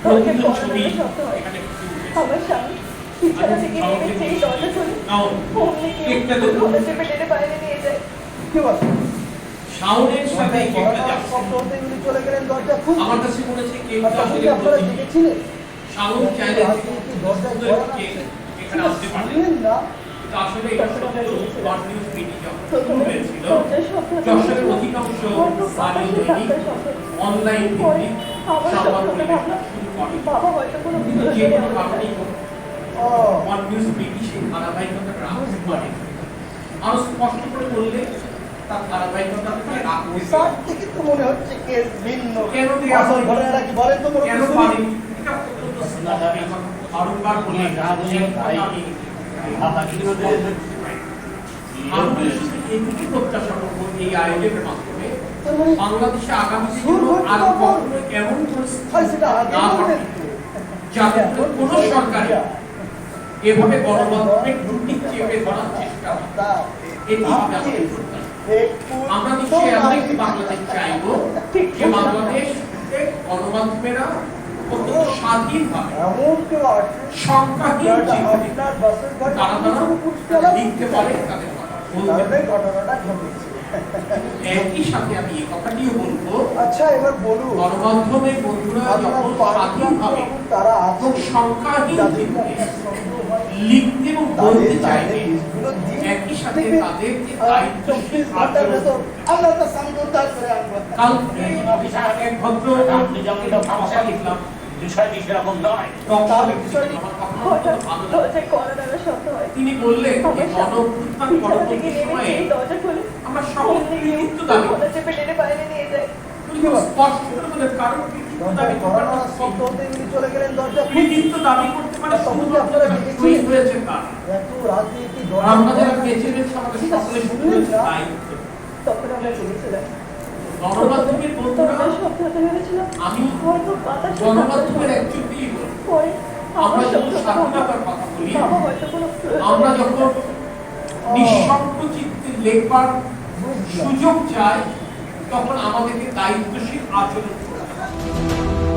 প্রতিদিন ছবি এখানে আমার স্বামী বিছানা থেকে নেমে যেই দরজা খুলে অমনি কেকটা ধরে চেপে টেনে বাইরে নিয়ে যায়। কি বল? শাওনের সাথে এই কেকটা যাচ্ছে। চলে গেলেন দরজা খুলে। আমার কাছে মনে হচ্ছে কেকটা আসলে আপনারা দেখেছিলেন? শাওন চাইলে দরজায় কেক এখানে আসতে পারে না। আসলে এটা ওয়ার্ল্ড নিউজ মিটিং যখন হয়েছিল যশোরের অধিকাংশ স্থানীয় দৈনিক অনলাইন ভিত্তিক সংবাদ পরিবেশন শুরু করে বাবা হয়তো কোনো কিন্তু যে কোনো কারণেই ওয়ার্ল্ড নিউজ ব্রিটিশ এই ধারাবাহিকতাটা রাখতে পারে আরো স্পষ্ট করে বললে তার ধারাবাহিকতা থেকে রাখতে স্যার থেকে তো মনে হচ্ছে কেস ভিন্ন। কেন আসল ঘটনাটা কি বলেন তো? কেন পারি এটা অত্যন্ত স্বাভাবিক বারবার বলে আমি এইটুকু প্রত্যাশা করবো এই আয়োজনের মাধ্যমে বাংলাদেশে আগামী আরো কখনো এমন পরিস্থিতি না ঘটে যাতে কোনো সরকার এভাবে গণমাধ্যমে দুর্নীতি চেপে ধরার চেষ্টা এটি হবে আমাদের প্রত্যাশা। আমরা নিশ্চয়ই এমন একটি বাংলাদেশ চাইব যে বাংলাদেশে গণমাধ্যমেরা অত্যন্ত স্বাধীনভাবে সংখ্যাহীন জীবনে তারা লিখতে পারে তাদের ঘটনাটা ঘটেছে। একই সাথে আমি এই কথাটিও বলবো আচ্ছা এবার বলুন গণমাধ্যমের বন্ধুরা যখন স্বাধীনভাবে তারা খুব সংখ্যাহীন জীবনে লিখতে এবং বলতে চাইবে একই সাথে তাদের যে দায়িত্বশীল আচরণ কালকে এক ভদ্র আপনি যেমন ভাষা লিখলাম বিষয়টি সেরকম নয় তিনি বললেন যে গণঅভ্যুত্থান পরবর্তী সময়ে আমরা সকল কৃতিত্ব দাবি স্পষ্ট করে বলেন কারণ চলে গেলেন দরজা কৃতিত্ব দাবি করতে পারে শুধুমাত্র শহীদ হয়েছে কার আমরা যারা বেঁচে বেঁচে আমাদের সকলে শুনেছি দায়িত্ব তখন আমরা জেগেছিলাম। গণমাধ্যমের বন্ধুরা আমি গণমাধ্যমের একজন আমরা যখন স্বাধীনতার কথা বলি আমরা যখন নিঃসংকোচিত লেখবার সুযোগ চাই তখন আমাদেরকে দায়িত্বশীল আচরণ করতে হবে।